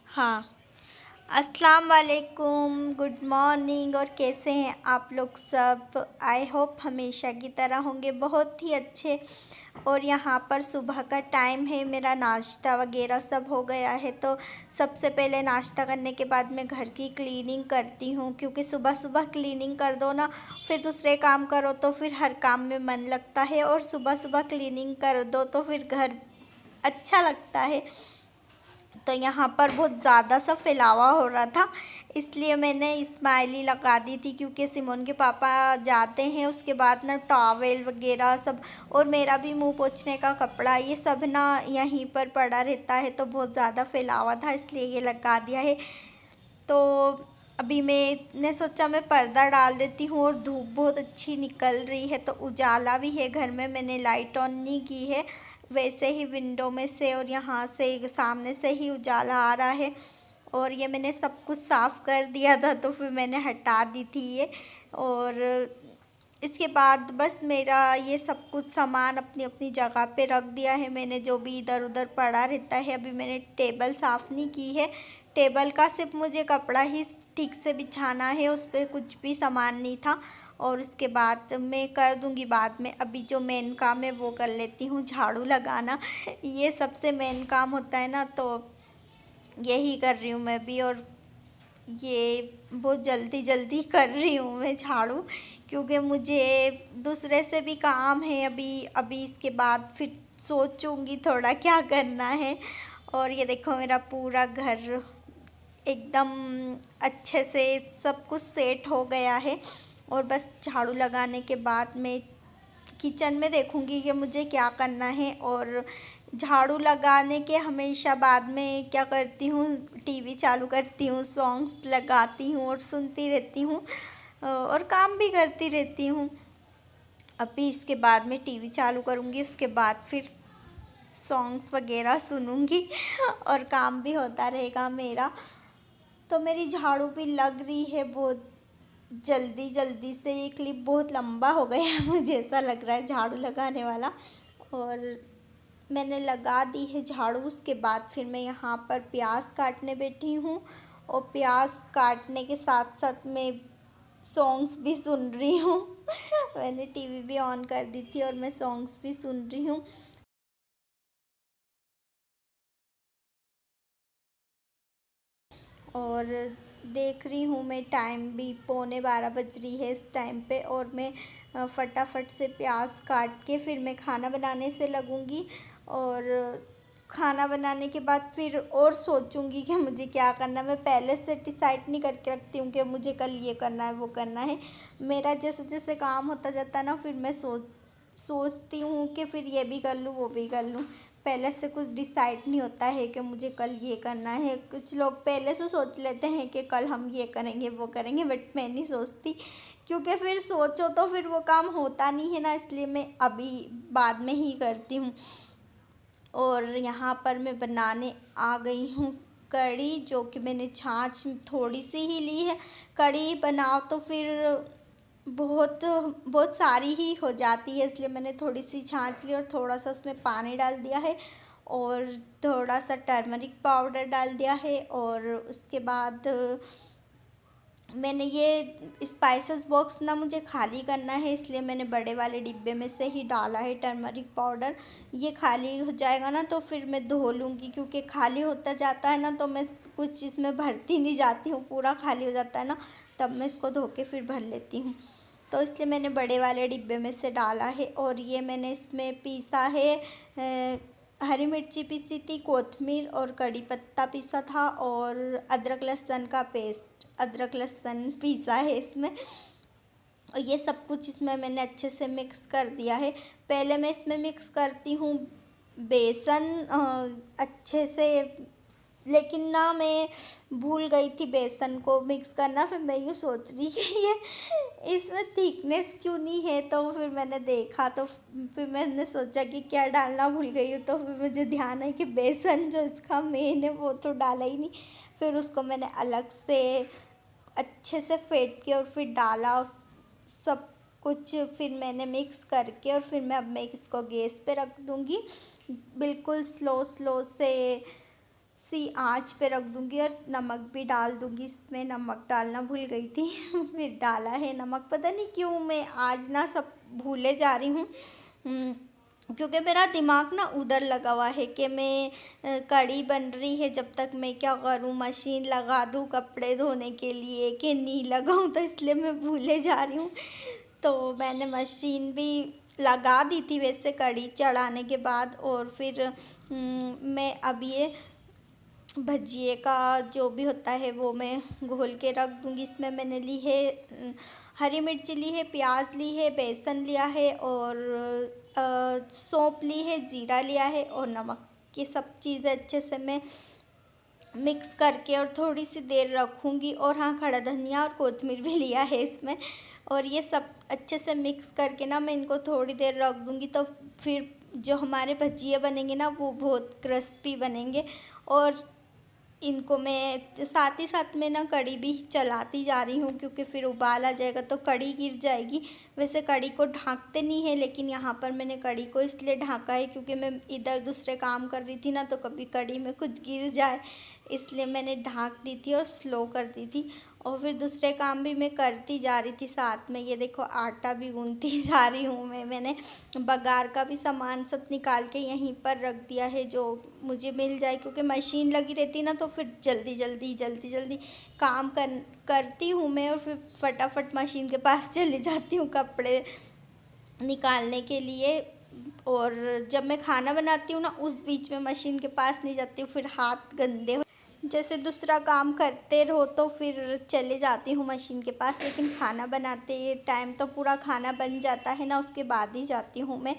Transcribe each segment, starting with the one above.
हाँ, अस्सलाम वालेकुम, गुड मॉर्निंग। और कैसे हैं आप लोग सब? आई होप हमेशा की तरह होंगे बहुत ही अच्छे। और यहाँ पर सुबह का टाइम है, मेरा नाश्ता वगैरह सब हो गया है। तो सबसे पहले नाश्ता करने के बाद मैं घर की क्लीनिंग करती हूँ, क्योंकि सुबह सुबह क्लीनिंग कर दो ना, फिर दूसरे काम करो तो फिर हर काम में मन लगता है, और सुबह सुबह क्लीनिंग कर दो तो फिर घर अच्छा लगता है। तो यहाँ पर बहुत ज़्यादा सा फैलावा हो रहा था, इसलिए मैंने स्माइली लगा दी थी, क्योंकि सिमोन के पापा जाते हैं उसके बाद ना टॉवेल वगैरह सब, और मेरा भी मुंह पोंछने का कपड़ा, ये सब ना यहीं पर पड़ा रहता है, तो बहुत ज़्यादा फैलावा था इसलिए ये लगा दिया है। तो अभी मैंने सोचा मैं पर्दा डाल देती हूँ, और धूप बहुत अच्छी निकल रही है, तो उजाला भी है घर में, मैंने लाइट ऑन नहीं की है, वैसे ही विंडो में से और यहाँ से सामने से ही उजाला आ रहा है। और ये मैंने सब कुछ साफ़ कर दिया था, तो फिर मैंने हटा दी थी ये। और इसके बाद बस मेरा ये सब कुछ सामान अपनी अपनी जगह पे रख दिया है मैंने, जो भी इधर उधर पड़ा रहता है। अभी मैंने टेबल साफ़ नहीं की है, टेबल का सिर्फ मुझे कपड़ा ही ठीक से बिछाना है, उस पर कुछ भी सामान नहीं था। और उसके बाद मैं कर दूंगी बाद में, अभी जो मेन काम है वो कर लेती हूँ, झाड़ू लगाना। ये सबसे मेन काम होता है ना, तो यही कर रही हूँ मैं भी। और ये बहुत जल्दी जल्दी कर रही हूँ मैं झाड़ू, क्योंकि मुझे दूसरे से भी काम है अभी। अभी इसके बाद फिर सोचूंगी थोड़ा क्या करना है। और ये देखो मेरा पूरा घर एकदम अच्छे से सब कुछ सेट हो गया है। और बस झाड़ू लगाने के बाद मैं किचन में देखूंगी कि मुझे क्या करना है। और झाड़ू लगाने के हमेशा बाद में क्या करती हूँ, टीवी चालू करती हूँ, सॉन्ग्स लगाती हूँ और सुनती रहती हूँ, और काम भी करती रहती हूँ। अभी इसके बाद में टीवी चालू करूँगी, उसके बाद फिर सॉन्ग्स वगैरह सुनूंगी और काम भी होता रहेगा मेरा। तो मेरी झाड़ू भी लग रही है बहुत जल्दी जल्दी से। ये क्लिप बहुत लंबा हो गया है मुझे ऐसा लग रहा है झाड़ू लगाने वाला। और मैंने लगा दी है झाड़ू, उसके बाद फिर मैं यहाँ पर प्याज काटने बैठी हूँ, और प्याज काटने के साथ साथ मैं सॉन्ग्स भी सुन रही हूँ। मैंने टीवी भी ऑन कर दी थी और मैं सॉन्ग्स भी सुन रही हूँ। और देख रही हूँ मैं, टाइम भी 11:45 बज रही है इस टाइम पे, और मैं फटाफट से प्याज काट के फिर मैं खाना बनाने से लगूँगी। और खाना बनाने के बाद फिर और सोचूंगी कि मुझे क्या करना है। मैं पहले से डिसाइड नहीं करके रखती हूँ कि मुझे कल ये करना है वो करना है। मेरा जैसे जैसे काम होता जाता है ना, फिर मैं सोचती हूँ कि फिर ये भी कर लूँ वो भी कर लूँ। पहले से कुछ डिसाइड नहीं होता है कि मुझे कल ये करना है। कुछ लोग पहले से सोच लेते हैं कि कल हम ये करेंगे वो करेंगे, बट मैं नहीं सोचती, क्योंकि फिर सोचो तो फिर वो काम होता नहीं है ना, इसलिए मैं अभी बाद में ही करती हूँ। और यहाँ पर मैं बनाने आ गई हूँ कढ़ी, जो कि मैंने छाछ थोड़ी सी ही ली है। कढ़ी बनाओ तो फिर बहुत बहुत सारी ही हो जाती है, इसलिए मैंने थोड़ी सी छाछ ली और थोड़ा सा उसमें पानी डाल दिया है, और थोड़ा सा टर्मरिक पाउडर डाल दिया है। और उसके बाद मैंने ये स्पाइसेस बॉक्स ना मुझे खाली करना है, इसलिए मैंने बड़े वाले डिब्बे में से ही डाला है टर्मरिक पाउडर। ये खाली हो जाएगा ना तो फिर मैं धो लूँगी, क्योंकि खाली होता जाता है ना तो मैं कुछ इसमें भरती नहीं जाती हूँ, पूरा खाली हो जाता है ना, तब मैं इसको धो के फिर भर लेती हूँ। तो इसलिए मैंने बड़े वाले डिब्बे में से डाला है। और ये मैंने इसमें पीसा है, हरी मिर्ची पीसी थी, कोतमीर और कड़ी पत्ता पीसा था, और अदरक लहसुन का पेस्ट, अदरक लहसुन पीसा है इसमें। और ये सब कुछ इसमें मैंने अच्छे से मिक्स कर दिया है। पहले मैं इसमें मिक्स करती हूँ बेसन अच्छे से, लेकिन ना मैं भूल गई थी बेसन को मिक्स करना। फिर मैं यूँ सोच रही कि ये इसमें थिकनेस क्यों नहीं है, तो फिर मैंने देखा, तो फिर मैंने सोचा कि क्या डालना भूल गई हूँ, तो फिर मुझे ध्यान है कि बेसन जो इसका मेन है वो तो डाला ही नहीं। फिर उसको मैंने अलग से अच्छे से फेंट के और फिर डाला उस सब कुछ, फिर मैंने मिक्स करके, और फिर मैं इसको गैस पे रख दूँगी। बिल्कुल स्लो स्लो से सी आंच पे रख दूंगी और नमक भी डाल दूंगी। इसमें नमक डालना भूल गई थी फिर डाला है नमक। पता नहीं क्यों मैं आज ना सब भूले जा रही हूँ, क्योंकि मेरा दिमाग ना उधर लगा हुआ है कि मैं कढ़ी बन रही है, जब तक मैं क्या करूँ, मशीन लगा दूँ कपड़े धोने के लिए कि नहीं लगाऊँ, तो इसलिए मैं भूले जा रही हूँ। तो मैंने मशीन भी लगा दी थी वैसे कढ़ी चढ़ाने के बाद। और फिर मैं अब ये भजिए का जो भी होता है वो मैं घोल के रख दूँगी। इसमें मैंने ली है हरी मिर्ची ली है, प्याज ली है, बेसन लिया है और सौंफ ली है, जीरा लिया है और नमक। ये सब चीज़ें अच्छे से मैं मिक्स करके और थोड़ी सी देर रखूँगी। और हाँ, खड़ा धनिया और कोतमीर भी लिया है इसमें। और ये सब अच्छे से मिक्स करके ना मैं इनको थोड़ी देर रख दूँगी, तो फिर जो हमारे भजिए बनेंगे ना वो बहुत क्रिस्पी बनेंगे। और इनको मैं साथ ही साथ में ना कढ़ी भी चलाती जा रही हूँ, क्योंकि फिर उबाल आ जाएगा तो कढ़ी गिर जाएगी। वैसे कढ़ी को ढाँकते नहीं है, लेकिन यहाँ पर मैंने कढ़ी को इसलिए ढाँका है क्योंकि मैं इधर दूसरे काम कर रही थी ना, तो कभी कढ़ी में कुछ गिर जाए, इसलिए मैंने ढाँक दी थी और स्लो कर दी थी। और फिर दूसरे काम भी मैं करती जा रही थी साथ में। ये देखो आटा भी गूँथती जा रही हूँ मैंने बघार का भी सामान सब निकाल के यहीं पर रख दिया है, जो मुझे मिल जाए, क्योंकि मशीन लगी रहती ना तो फिर जल्दी जल्दी काम करती हूँ मैं। और फिर फटाफट मशीन के पास चली जाती हूँ कपड़े निकालने के लिए। और जब मैं खाना बनाती हूँ ना उस बीच में मशीन के पास नहीं जाती हूँ, फिर हाथ गंदे हो, जैसे दूसरा काम करते रहो तो फिर चले जाती हूँ मशीन के पास। लेकिन खाना बनाते टाइम तो पूरा खाना बन जाता है ना, उसके बाद ही जाती हूँ मैं।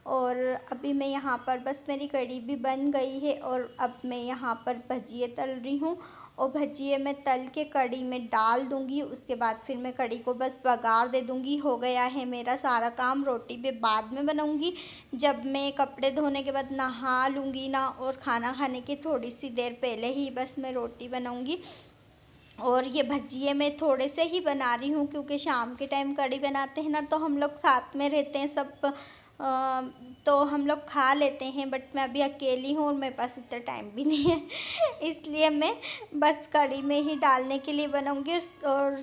और अभी मैं यहाँ पर बस मेरी कढ़ी भी बन गई है और अब मैं यहाँ पर भजिए तल रही हूँ। और भजिए मैं तल के कढ़ी में डाल दूँगी, उसके बाद फिर मैं कढ़ी को बस बघार दे दूँगी। हो गया है मेरा सारा काम। रोटी भी बाद में बनाऊँगी, जब मैं कपड़े धोने के बाद नहा लूँगी ना, और खाना खाने की थोड़ी सी देर पहले ही बस मैं रोटी बनाऊँगी। और ये भजिए मैं थोड़े से ही बना रही हूँ, क्योंकि शाम के टाइम कढ़ी बनाते हैं ना तो हम लोग साथ में रहते हैं सब, तो हम लोग खा लेते हैं। बट मैं अभी अकेली हूँ और मेरे पास इतना टाइम भी नहीं है इसलिए मैं बस कढ़ी में ही डालने के लिए बनाऊँगी और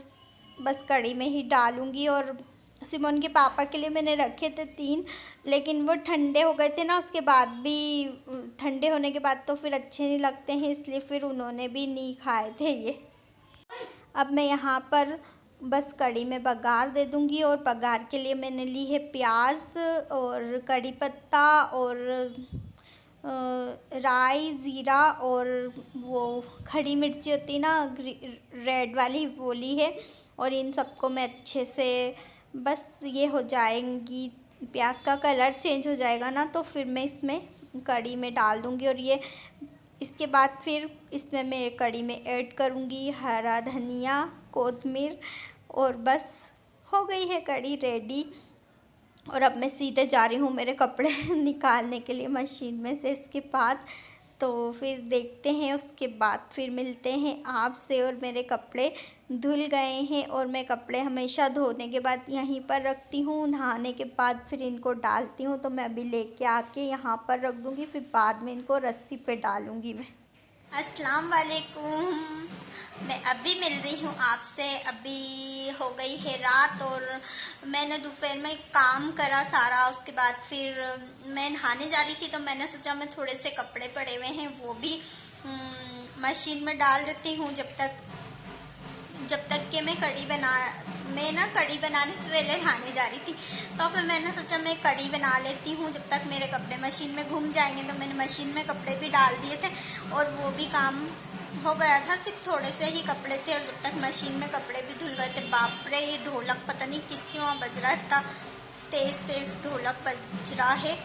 बस कढ़ी में ही डालूँगी। और सिमोन के पापा के लिए मैंने रखे थे 3, लेकिन वो ठंडे हो गए थे ना, उसके बाद भी ठंडे होने के बाद तो फिर अच्छे नहीं लगते हैं, इसलिए फिर उन्होंने भी नहीं खाए थे ये। अब मैं यहाँ पर बस कढ़ी में बघार दे दूँगी। और बघार के लिए मैंने ली है प्याज और कड़ी पत्ता और राई, ज़ीरा और वो खड़ी मिर्ची होती ना रेड वाली, वो ली है। और इन सबको मैं अच्छे से बस ये हो जाएंगी, प्याज का कलर चेंज हो जाएगा ना, तो फिर मैं इसमें कढ़ी में डाल दूँगी। और ये इसके बाद फिर इसमें मैं कढ़ी में ऐड करूँगी हरा धनिया, कोतमीर, और बस हो गई है कढ़ी रेडी। और अब मैं सीधे जा रही हूँ मेरे कपड़े निकालने के लिए मशीन में से इसके बाद। तो फिर देखते हैं, उसके बाद फिर मिलते हैं आपसे। और मेरे कपड़े धुल गए हैं और मैं कपड़े हमेशा धोने के बाद यहीं पर रखती हूँ, नहाने के बाद फिर इनको डालती हूँ। तो मैं अभी लेके आके यहाँ पर रख दूँगी, फिर बाद में इनको रस्सी पे डालूँगी मैं। अस्सलाम वालेकुम, मैं अभी मिल रही हूँ आपसे। अभी हो गई है रात और मैंने दोपहर में काम करा सारा, उसके बाद फिर मैं नहाने जा रही थी, तो मैंने सोचा मैं थोड़े से कपड़े पड़े हुए हैं वो भी मशीन में डाल देती हूँ, जब तक कि मैं ना कढ़ी बनाने से पहले नहाने जा रही थी। तो फिर मैंने सोचा मैं कढ़ी बना लेती हूँ, जब तक मेरे कपड़े मशीन में घूम जाएंगे। तो मैंने मशीन में कपड़े भी डाल दिए थे और वो भी काम हो गया था, सिर्फ थोड़े से ही कपड़े थे। और जब तक मशीन में कपड़े भी धुल गए थे, बाप रे ये ढोलक पता नहीं किसके वहाँ बज रहा है, इतना तेज़ ढोलक बज रहा है।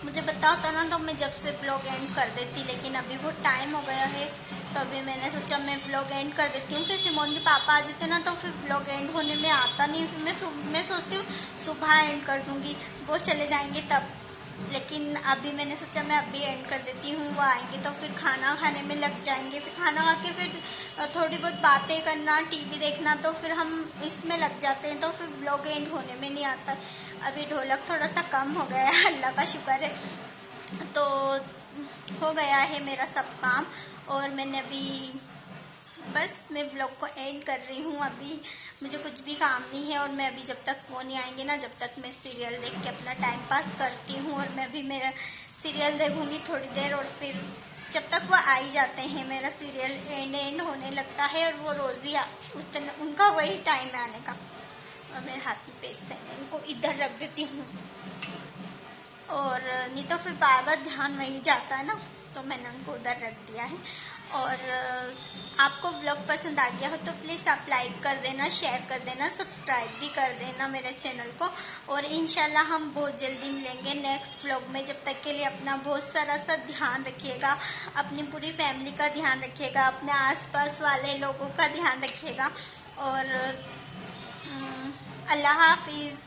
मुझे पता होता ना तो मैं जब से ब्लॉग एंड कर देती, लेकिन अभी वो टाइम हो गया है, तो अभी मैंने सोचा मैं ब्लॉग एंड कर देती हूँ। फिर सिमोन के पापा आ जाते ना तो फिर ब्लॉग एंड होने में आता नहीं। फिर मैं सोचती हूँ सुबह एंड कर दूँगी, वो चले जाएंगे तब, लेकिन अभी मैंने सोचा मैं अभी एंड कर देती हूँ। वो आएंगे तो फिर खाना खाने में लग जाएंगे, फिर खाना खा के फिर थोड़ी बहुत बातें करना, टीवी देखना, तो फिर हम इसमें लग जाते हैं, तो फिर ब्लॉग एंड होने में नहीं आता। अभी ढोलक थोड़ा सा कम हो गया है, अल्लाह का शुक्र है। तो हो गया है मेरा सब काम और मैंने अभी बस मैं व्लॉग को एंड कर रही हूँ। अभी मुझे कुछ भी काम नहीं है और मैं अभी जब तक वो नहीं आएंगे ना, जब तक मैं सीरियल देख के अपना टाइम पास करती हूँ। और मैं भी मेरा सीरियल देखूँगी थोड़ी देर, और फिर जब तक वो आ ही जाते हैं मेरा सीरियल एंड होने लगता है। और वो रोज़ ही उनका वही टाइम है आने का। और मेरे हाथ में पेस्ट है, मैं इनको इधर रख देती हूँ, और नहीं तो फिर बार बार ध्यान वहीं जाता है ना, तो मैंने उनको उधर रख दिया है। और आपको व्लॉग पसंद आ गया हो तो प्लीज़ आप लाइक कर देना, शेयर कर देना, सब्सक्राइब भी कर देना मेरे चैनल को। और इंशाल्लाह हम बहुत जल्दी मिलेंगे नेक्स्ट व्लॉग में। जब तक के लिए अपना बहुत सारा सा ध्यान रखिएगा, अपनी पूरी फैमिली का ध्यान रखिएगा, अपने आसपास वाले लोगों का ध्यान रखिएगा। और अल्लाह हाफिज़।